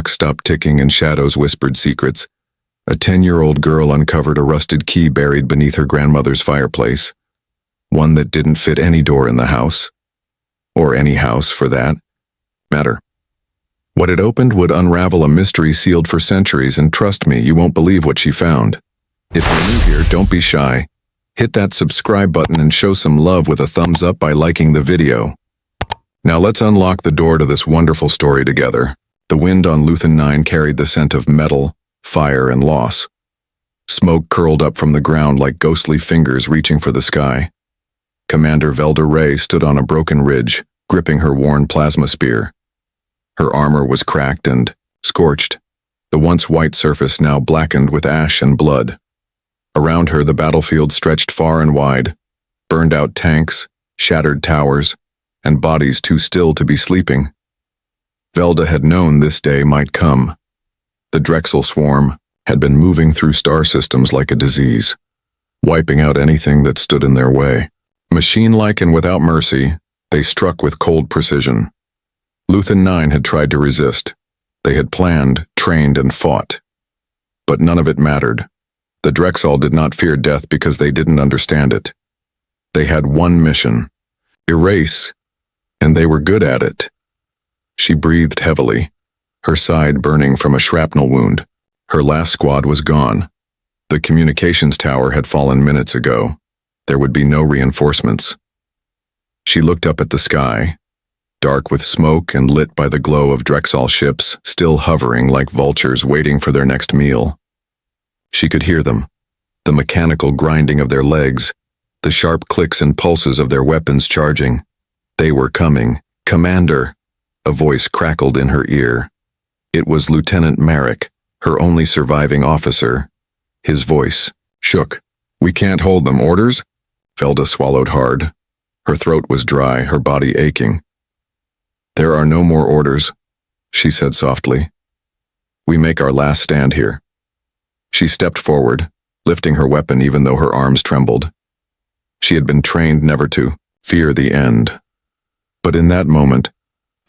Clocks stopped ticking and shadows whispered secrets. A 10-year-old girl uncovered a rusted key buried beneath her grandmother's fireplace. One that didn't fit any door in the house. Or any house, for that matter. What it opened would unravel a mystery sealed for centuries, and trust me, you won't believe what she found. If you're new here, don't be shy. Hit that subscribe button and show some love with a thumbs up by liking the video. Now let's unlock the door to this wonderful story together. The wind on Luthen 9 carried the scent of metal, fire, and loss. Smoke curled up from the ground like ghostly fingers reaching for the sky. Commander Velda Rey stood on a broken ridge, gripping her worn plasma spear. Her armor was cracked and scorched, the once white surface now blackened with ash and blood. Around her, the battlefield stretched far and wide, burned-out tanks, shattered towers, and bodies too still to be sleeping. Velda had known this day might come. The Drexel swarm had been moving through star systems like a disease, wiping out anything that stood in their way. Machine-like and without mercy, they struck with cold precision. Luthen 9 had tried to resist. They had planned, trained, and fought. But none of it mattered. The Drexel did not fear death because they didn't understand it. They had one mission: erase, and they were good at it. She breathed heavily, her side burning from a shrapnel wound. Her last squad was gone. The communications tower had fallen minutes ago. There would be no reinforcements. She looked up at the sky, dark with smoke and lit by the glow of Drexel ships still hovering like vultures waiting for their next meal. She could hear them, the mechanical grinding of their legs, the sharp clicks and pulses of their weapons charging. They were coming. "Commander!" A voice crackled in her ear. It was Lieutenant Merrick, her only surviving officer. His voice shook. "We can't hold them. Orders?" Velda swallowed hard. Her throat was dry, her body aching. "There are no more orders," she said softly. "We make our last stand here." She stepped forward, lifting her weapon even though her arms trembled. She had been trained never to fear the end. But in that moment,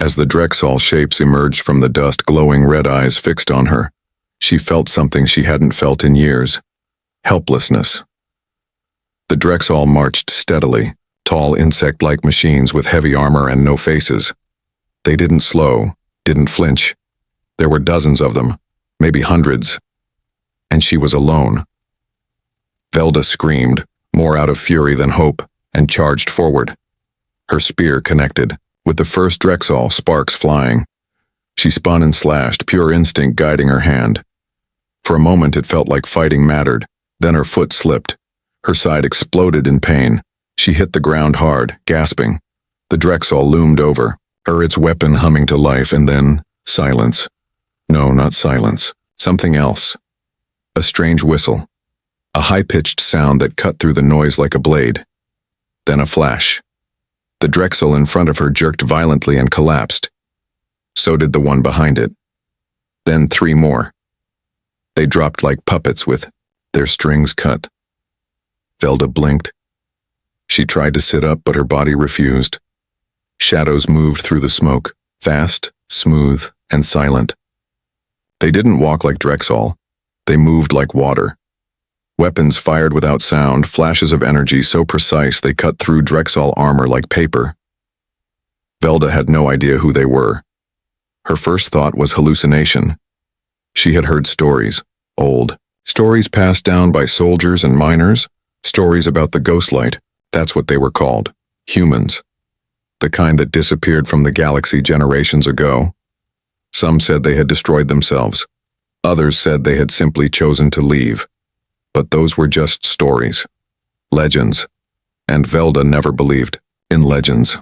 as the Drexel shapes emerged from the dust, glowing red eyes fixed on her, she felt something she hadn't felt in years: helplessness. The Drexel marched steadily, tall insect-like machines with heavy armor and no faces. They didn't slow, didn't flinch. There were dozens of them, maybe hundreds. And she was alone. Velda screamed, more out of fury than hope, and charged forward. Her spear connected, with the first Drexel, sparks flying. She spun and slashed, pure instinct guiding her hand. For a moment it felt like fighting mattered, then her foot slipped. Her side exploded in pain. She hit the ground hard, gasping. The Drexel loomed over her, its weapon humming to life, and then silence. No, not silence. Something else. A strange whistle. A high-pitched sound that cut through the noise like a blade. Then a flash. The Drexel in front of her jerked violently and collapsed. So did the one behind it. Then 3 more. They dropped like puppets with their strings cut. Velda blinked. She tried to sit up, but her body refused. Shadows moved through the smoke, fast, smooth, and silent. They didn't walk like Drexel. They moved like water. Weapons fired without sound, flashes of energy so precise they cut through Drexel armor like paper. Velda had no idea who they were. Her first thought was hallucination. She had heard stories, old stories passed down by soldiers and miners, stories about the ghostlight. That's what they were called, humans. The kind that disappeared from the galaxy generations ago. Some said they had destroyed themselves. Others said they had simply chosen to leave. But those were just stories, legends, and Velda never believed in legends.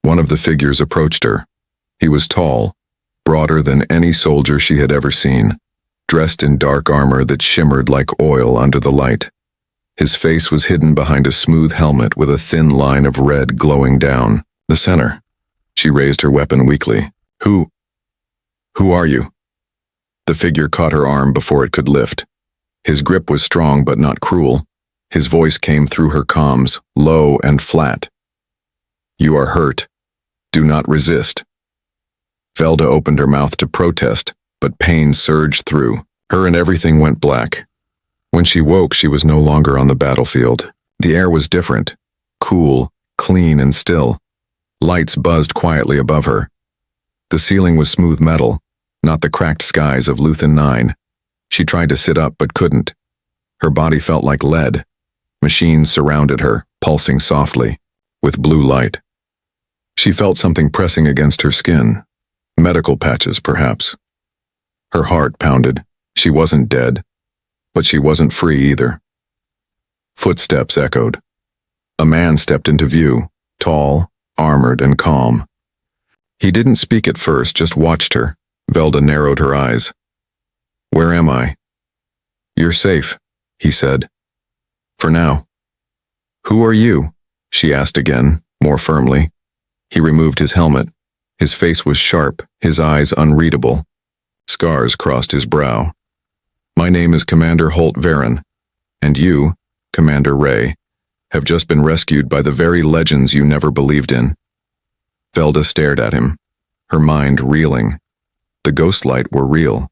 One of the figures approached her. He was tall, broader than any soldier she had ever seen, dressed in dark armor that shimmered like oil under the light. His face was hidden behind a smooth helmet with a thin line of red glowing down the center. She raised her weapon weakly. Who are you?" The figure caught her arm before it could lift. His grip was strong but not cruel. His voice came through her comms, low and flat. "You are hurt. Do not resist." Velda opened her mouth to protest, but pain surged through her and everything went black. When she woke, she was no longer on the battlefield. The air was different, cool, clean, and still. Lights buzzed quietly above her. The ceiling was smooth metal, not the cracked skies of Luthen 9. She tried to sit up but couldn't. Her body felt like lead. Machines surrounded her, pulsing softly, with blue light. She felt something pressing against her skin. Medical patches, perhaps. Her heart pounded. She wasn't dead, but she wasn't free either. Footsteps echoed. A man stepped into view, tall, armored, and calm. He didn't speak at first, just watched her. Velda narrowed her eyes. "Where am I?" "You're safe," he said. "For now." "Who are you?" she asked again, more firmly. He removed his helmet. His face was sharp, his eyes unreadable. Scars crossed his brow. "My name is Commander Holt Varen, and you, Commander Ray, have just been rescued by the very legends you never believed in." Velda stared at him, her mind reeling. The ghostlight were real.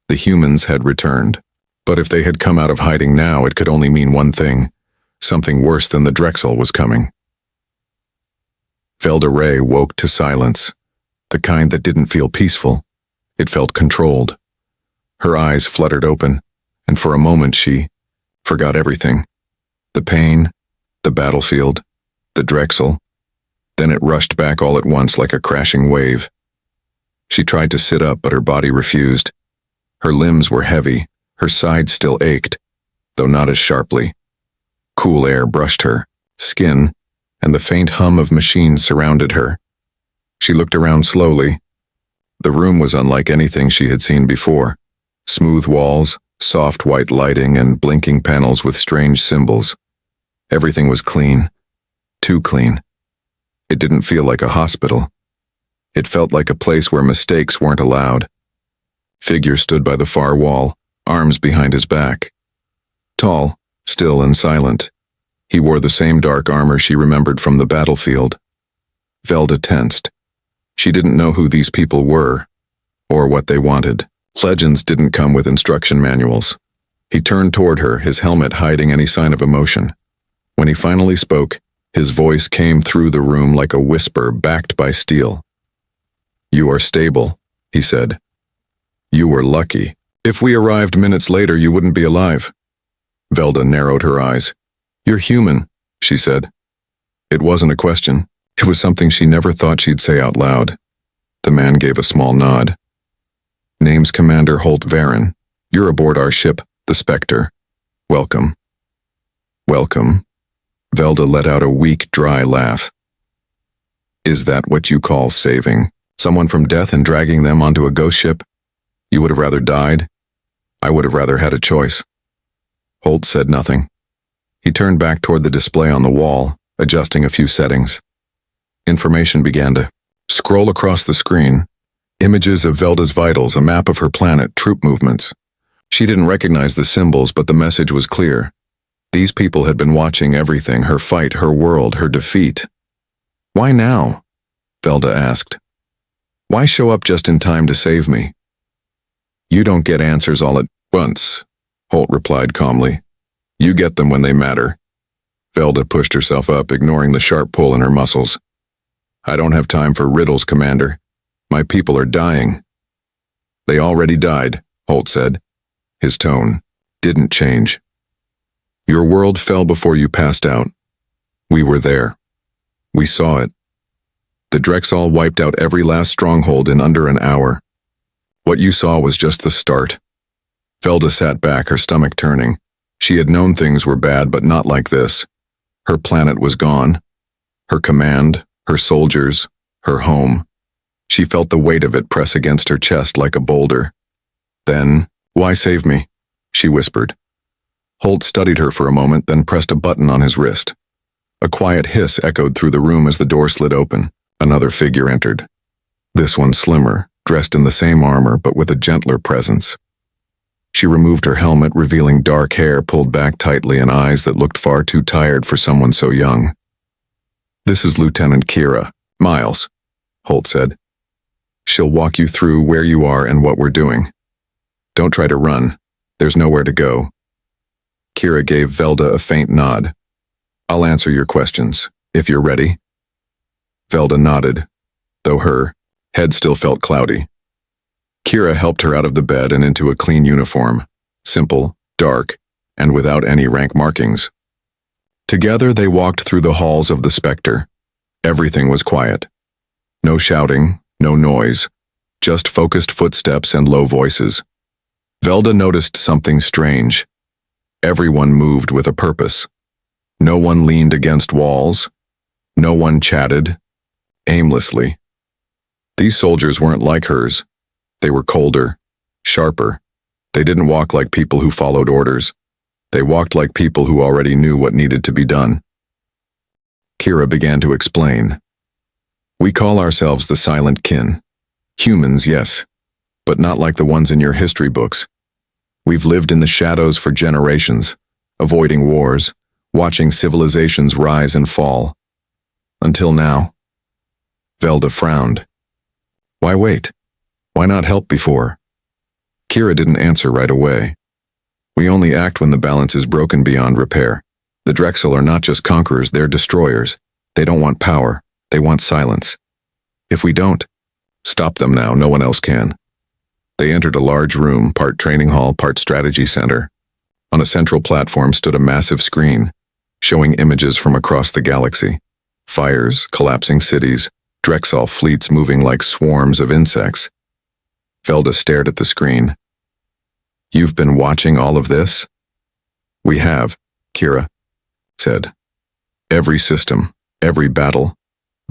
The humans had returned. But if they had come out of hiding now, it could only mean one thing. Something worse than the Drexel was coming. Velda Ray woke to silence, the kind that didn't feel peaceful. It felt controlled. Her eyes fluttered open, and for a moment she forgot everything. The pain, the battlefield, the Drexel. Then it rushed back all at once like a crashing wave. She tried to sit up, but her body refused. Her limbs were heavy, her sides still ached, though not as sharply. Cool air brushed her skin, and the faint hum of machines surrounded her. She looked around slowly. The room was unlike anything she had seen before. Smooth walls, soft white lighting, and blinking panels with strange symbols. Everything was clean. Too clean. It didn't feel like a hospital. It felt like a place where mistakes weren't allowed. Figure stood by the far wall, arms behind his back. Tall, still and silent. He wore the same dark armor she remembered from the battlefield. Velda tensed. She didn't know who these people were, or what they wanted. Legends didn't come with instruction manuals. He turned toward her, his helmet hiding any sign of emotion. When he finally spoke, his voice came through the room like a whisper backed by steel. "You are stable," he said. "You were lucky. If we arrived minutes later, you wouldn't be alive." Velda narrowed her eyes. "You're human," she said. It wasn't a question. It was something she never thought she'd say out loud. The man gave a small nod. "Name's Commander Holt Varen. You're aboard our ship, the Spectre. Welcome." "Welcome." Velda let out a weak, dry laugh. "Is that what you call saving? Someone from death and dragging them onto a ghost ship? You would have rather died? I would have rather had a choice." Holt said nothing. He turned back toward the display on the wall, adjusting a few settings. Information began to scroll across the screen. Images of Velda's vitals, a map of her planet, troop movements. She didn't recognize the symbols, but the message was clear. These people had been watching everything, her fight, her world, her defeat. "Why now?" Velda asked. "Why show up just in time to save me?" "You don't get answers all at once," Holt replied calmly. "You get them when they matter." Velda pushed herself up, ignoring the sharp pull in her muscles. "I don't have time for riddles, Commander. My people are dying." "They already died," Holt said. His tone didn't change. "Your world fell before you passed out. We were there. We saw it. The Drexel wiped out every last stronghold in under an hour. What you saw was just the start." Velda sat back, her stomach turning. She had known things were bad, but not like this. Her planet was gone. Her command, her soldiers, her home. She felt the weight of it press against her chest like a boulder. Then, "Why save me?" she whispered. Holt studied her for a moment, then pressed a button on his wrist. A quiet hiss echoed through the room as the door slid open. Another figure entered. This one slimmer, dressed in the same armor but with a gentler presence. She removed her helmet, revealing dark hair pulled back tightly and eyes that looked far too tired for someone so young. "This is Lieutenant Kira. Miles," Holt said. She'll walk you through where you are and what we're doing. Don't try to run. There's nowhere to go. Kira gave Velda a faint nod. I'll answer your questions, if you're ready. Velda nodded, though her head still felt cloudy. Kira helped her out of the bed and into a clean uniform, simple, dark, and without any rank markings. Together they walked through the halls of the Spectre. Everything was quiet. No shouting, no noise, just focused footsteps and low voices. Velda noticed something strange. Everyone moved with a purpose. No one leaned against walls. No one chatted, aimlessly. These soldiers weren't like hers. They were colder, sharper. They didn't walk like people who followed orders. They walked like people who already knew what needed to be done. Kira began to explain. We call ourselves the Silent Kin. Humans, yes, but not like the ones in your history books. We've lived in the shadows for generations, avoiding wars, watching civilizations rise and fall. Until now. Velda frowned. Why wait? Why not help before? Kira didn't answer right away. We only act when the balance is broken beyond repair. The Drexel are not just conquerors, they're destroyers. They don't want power, they want silence. If we don't stop them now, no one else can. They entered a large room, part training hall, part strategy center. On a central platform stood a massive screen, showing images from across the galaxy. Fires, collapsing cities, Drexel fleets moving like swarms of insects. Velda stared at the screen. You've been watching all of this? We have, Kira said. Every system, every battle.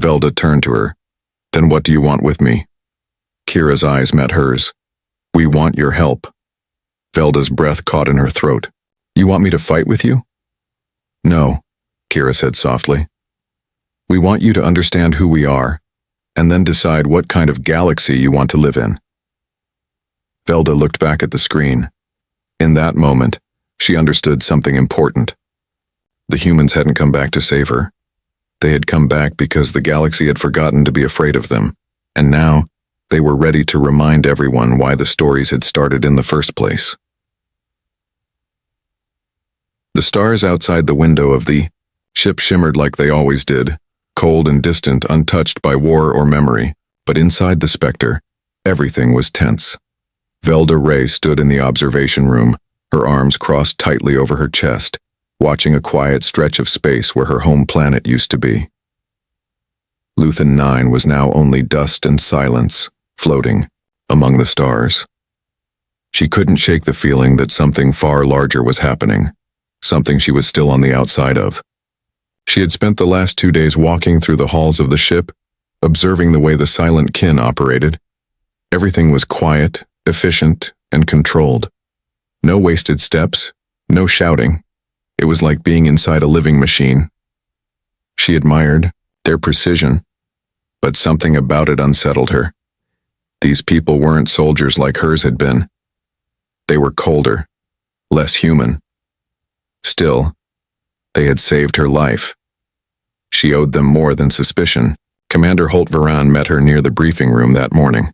Velda turned to her. Then what do you want with me? Kira's eyes met hers. We want your help. Velda's breath caught in her throat. You want me to fight with you? No, Kira said softly. We want you to understand who we are, and then decide what kind of galaxy you want to live in. Velda looked back at the screen. In that moment, she understood something important. The humans hadn't come back to save her. They had come back because the galaxy had forgotten to be afraid of them, and now they were ready to remind everyone why the stories had started in the first place. The stars outside the window of the ship shimmered like they always did, cold and distant, untouched by war or memory, but inside the Spectre, everything was tense. Velda Ray stood in the observation room, her arms crossed tightly over her chest, watching a quiet stretch of space where her home planet used to be. Luthen 9 was now only dust and silence, floating among the stars. She couldn't shake the feeling that something far larger was happening, something she was still on the outside of. She had spent the last 2 days walking through the halls of the ship, observing the way the Silent Kin operated. Everything was quiet, efficient, and controlled. No wasted steps, no shouting. It was like being inside a living machine. She admired their precision, but something about it unsettled her. These people weren't soldiers like hers had been. They were colder, less human. Still, they had saved her life. She owed them more than suspicion. Commander Holt Varan met her near the briefing room that morning.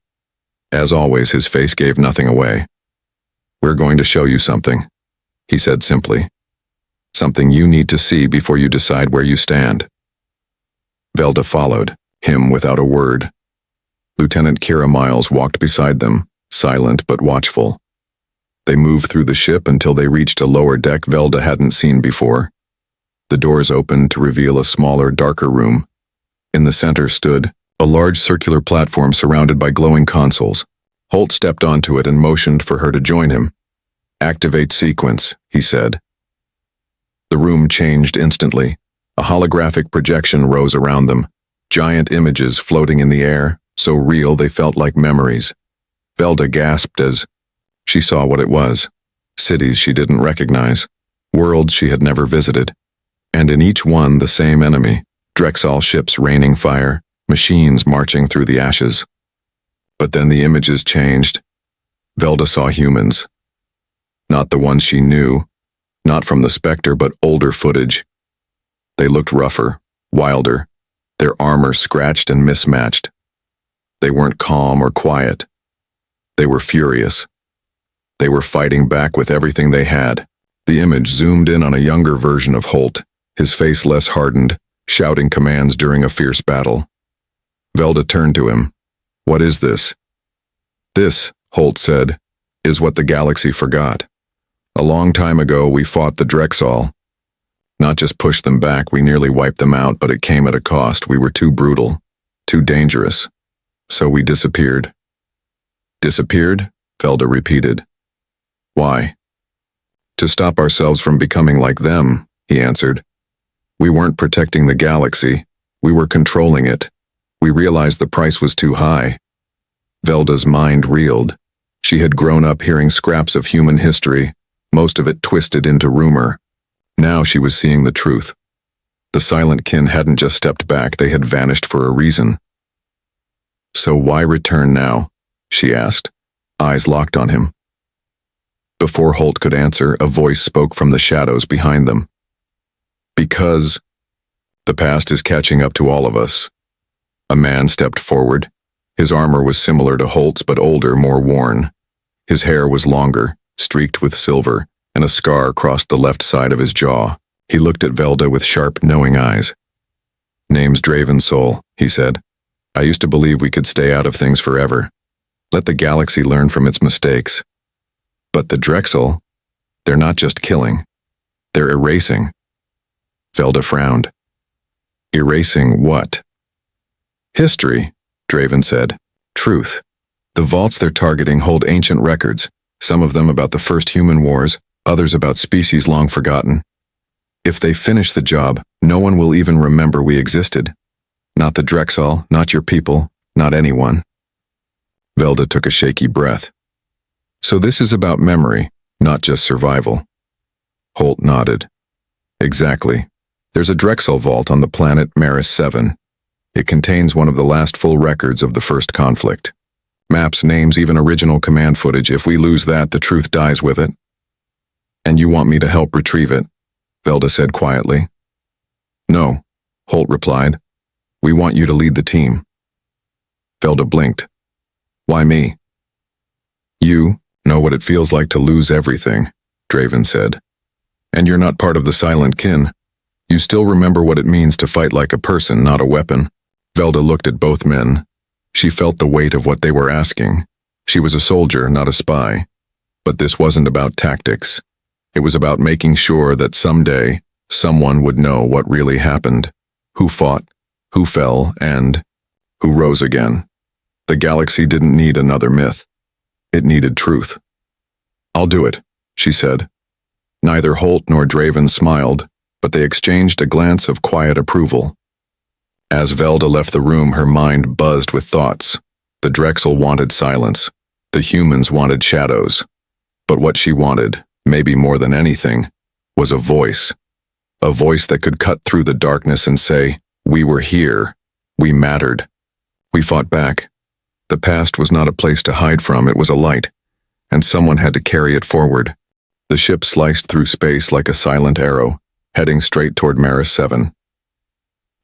As always, his face gave nothing away. We're going to show you something, he said simply. Something you need to see before you decide where you stand. Velda followed, him without a word. Lieutenant Kira Miles walked beside them, silent but watchful. They moved through the ship until they reached a lower deck Velda hadn't seen before. The doors opened to reveal a smaller, darker room. In the center stood a large circular platform surrounded by glowing consoles. Holt stepped onto it and motioned for her to join him. Activate sequence, he said. The room changed instantly. A holographic projection rose around them, giant images floating in the air, so real they felt like memories. Velda gasped as she saw what it was. Cities she didn't recognize, worlds she had never visited, and in each one the same enemy, Drexel ships raining fire, machines marching through the ashes. But then the images changed. Velda saw humans. Not the ones she knew, not from the Spectre, but older footage. They looked rougher, wilder, their armor scratched and mismatched. They weren't calm or quiet. They were furious. They were fighting back with everything they had. The image zoomed in on a younger version of Holt, his face less hardened, shouting commands during a fierce battle. Velda turned to him. "What is this?" "This," Holt said, "is what the galaxy forgot. A long time ago we fought the Drexel. Not just pushed them back, we nearly wiped them out, but it came at a cost. We were too brutal, too dangerous. So we disappeared." "Disappeared?" Velda repeated. "Why?" "To stop ourselves from becoming like them," he answered. "We weren't protecting the galaxy. We were controlling it. We realized the price was too high." Velda's mind reeled. She had grown up hearing scraps of human history, most of it twisted into rumor. Now she was seeing the truth. The silent kin hadn't just stepped back, they had vanished for a reason. "So why return now?" she asked, eyes locked on him. Before Holt could answer, a voice spoke from the shadows behind them. "Because the past is catching up to all of us." A man stepped forward. His armor was similar to Holt's but older, more worn. His hair was longer, streaked with silver, and a scar crossed the left side of his jaw. He looked at Velda with sharp, knowing eyes. "Name's Draven Soul," he said. "I used to believe we could stay out of things forever. Let the galaxy learn from its mistakes. But the Drexel, they're not just killing. They're erasing." Velda frowned. "Erasing what?" "History," Draven said. "Truth. The vaults they're targeting hold ancient records, some of them about the first human wars, others about species long forgotten. If they finish the job, no one will even remember we existed. Not the Drexel, not your people, not anyone." Velda took a shaky breath. "So this is about memory, not just survival." Holt nodded. "Exactly. There's a Drexel vault on the planet Maris 7. It contains one of the last full records of the first conflict. Maps, names, even original command footage. If we lose that, the truth dies with it." "And you want me to help retrieve it?" Velda said quietly. "No," Holt replied. "We want you to lead the team." Velda blinked. "Why me?" "You know what it feels like to lose everything," Draven said. "And you're not part of the silent kin. You still remember what it means to fight like a person, not a weapon." Velda looked at both men. She felt the weight of what they were asking. She was a soldier, not a spy. But this wasn't about tactics. It was about making sure that someday, someone would know what really happened. Who fought, who fell, and who rose again. The galaxy didn't need another myth. It needed truth. "I'll do it," she said. Neither Holt nor Draven smiled, but they exchanged a glance of quiet approval. As Velda left the room, her mind buzzed with thoughts. The Drexel wanted silence. The humans wanted shadows. But what she wanted, maybe more than anything, was a voice. A voice that could cut through the darkness and say, "We were here. We mattered. We fought back." The past was not a place to hide from, it was a light, and someone had to carry it forward. The ship sliced through space like a silent arrow, heading straight toward Maris 7.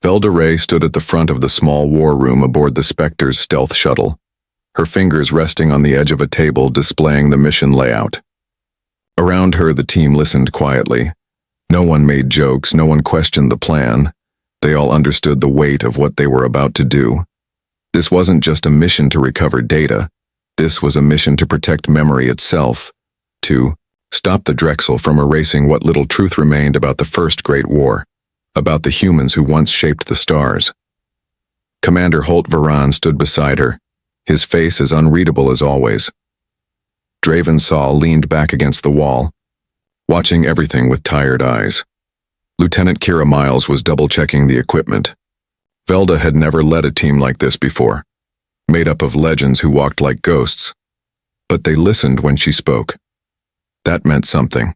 Velda Ray stood at the front of the small war room aboard the Spectre's stealth shuttle, her fingers resting on the edge of a table displaying the mission layout. Around her, the team listened quietly. No one made jokes, no one questioned the plan. They all understood the weight of what they were about to do. This wasn't just a mission to recover data. This was a mission to protect memory itself, to stop the Drexel from erasing what little truth remained about the First Great War, about the humans who once shaped the stars. Commander Holt Varan stood beside her, his face as unreadable as always. Draven Saul leaned back against the wall, watching everything with tired eyes. Lieutenant Kira Miles was double-checking the equipment. Velda had never led a team like this before, made up of legends who walked like ghosts. But they listened when she spoke. That meant something.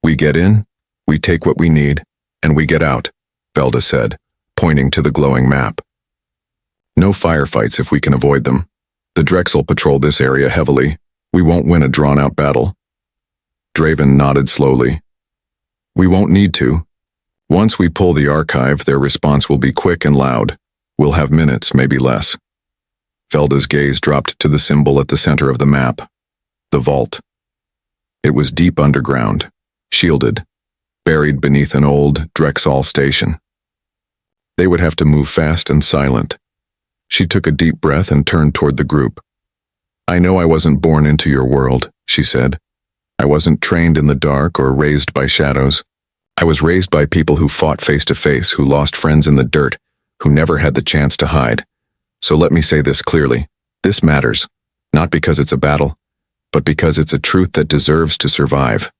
"We get in, we take what we need, and we get out," Velda said, pointing to the glowing map. "No firefights if we can avoid them. The Drexel patrol this area heavily. We won't win a drawn-out battle." Draven nodded slowly. "We won't need to. Once we pull the archive, their response will be quick and loud. We'll have minutes, maybe less." Velda's gaze dropped to the symbol at the center of the map. The vault. It was deep underground, shielded, buried beneath an old Drexel station. They would have to move fast and silent. She took a deep breath and turned toward the group. "I know I wasn't born into your world," she said. "I wasn't trained in the dark or raised by shadows. I was raised by people who fought face to face, who lost friends in the dirt, who never had the chance to hide. So let me say this clearly. This matters, not because it's a battle, but because it's a truth that deserves to survive."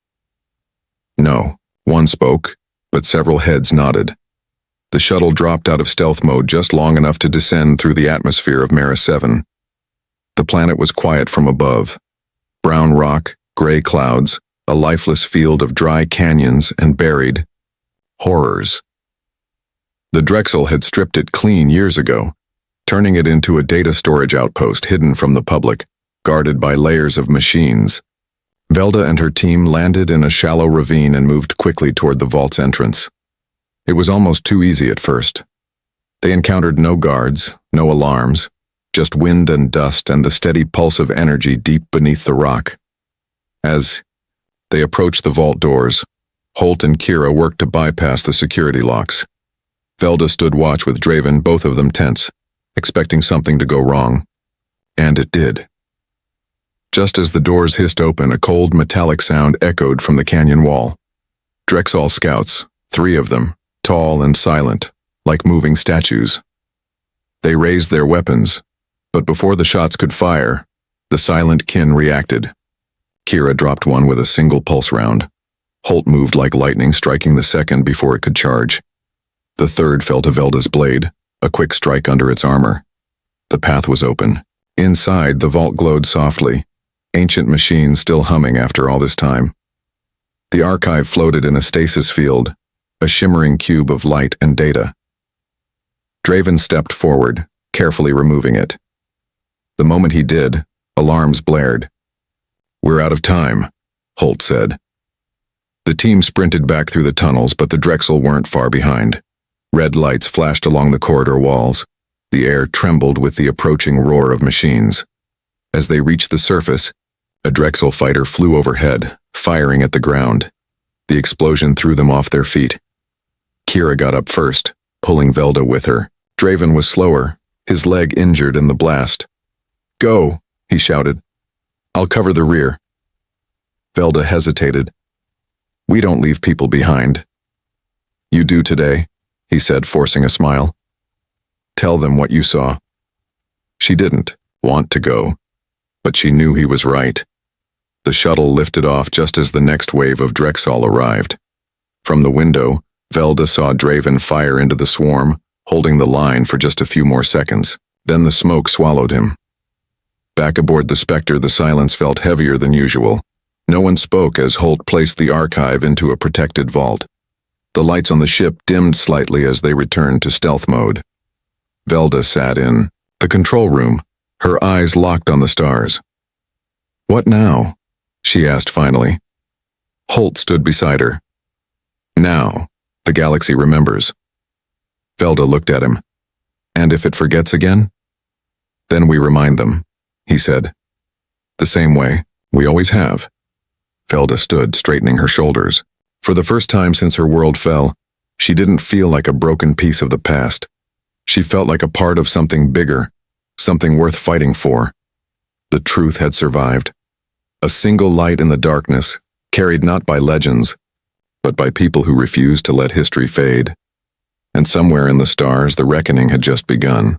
"No," one spoke, but several heads nodded. The shuttle dropped out of stealth mode just long enough to descend through the atmosphere of Mara 7. The planet was quiet from above. Brown rock, gray clouds, a lifeless field of dry canyons and buried horrors. The Drexel had stripped it clean years ago, turning it into a data storage outpost hidden from the public, guarded by layers of machines. Velda and her team landed in a shallow ravine and moved quickly toward the vault's entrance. It was almost too easy at first. They encountered no guards, no alarms, just wind and dust and the steady pulse of energy deep beneath the rock. As they approached the vault doors, Holt and Kira worked to bypass the security locks. Velda stood watch with Draven, both of them tense, expecting something to go wrong. And it did. Just as the doors hissed open, a cold metallic sound echoed from the canyon wall. Drexel scouts, 3 of them, tall and silent, like moving statues. They raised their weapons, but before the shots could fire, the silent kin reacted. Kira dropped one with a single pulse round. Holt moved like lightning, striking the second before it could charge. The third fell to Velda's blade, a quick strike under its armor. The path was open. Inside, the vault glowed softly, ancient machines still humming after all this time. The archive floated in a stasis field, a shimmering cube of light and data. Draven stepped forward, carefully removing it. The moment he did, alarms blared. "We're out of time," Holt said. The team sprinted back through the tunnels, but the Drexel weren't far behind. Red lights flashed along the corridor walls. The air trembled with the approaching roar of machines. As they reached the surface, a Drexel fighter flew overhead, firing at the ground. The explosion threw them off their feet. Kira got up first, pulling Velda with her. Draven was slower, his leg injured in the blast. "Go," he shouted. "I'll cover the rear." Velda hesitated. "We don't leave people behind." "You do today," he said, forcing a smile. "Tell them what you saw." She didn't want to go, but she knew he was right. The shuttle lifted off just as the next wave of Drexel arrived. From the window, Velda saw Draven fire into the swarm, holding the line for just a few more seconds. Then the smoke swallowed him. Back aboard the Spectre, the silence felt heavier than usual. No one spoke as Holt placed the archive into a protected vault. The lights on the ship dimmed slightly as they returned to stealth mode. Velda sat in the control room, her eyes locked on the stars. "What now?" she asked finally. Holt stood beside her. "Now, the galaxy remembers." Velda looked at him. "And if it forgets again?" "Then we remind them," he said. "The same way we always have." Velda stood, straightening her shoulders. For the first time since her world fell, she didn't feel like a broken piece of the past. She felt like a part of something bigger, something worth fighting for. The truth had survived. A single light in the darkness, carried not by legends, but by people who refused to let history fade. And somewhere in the stars, the reckoning had just begun.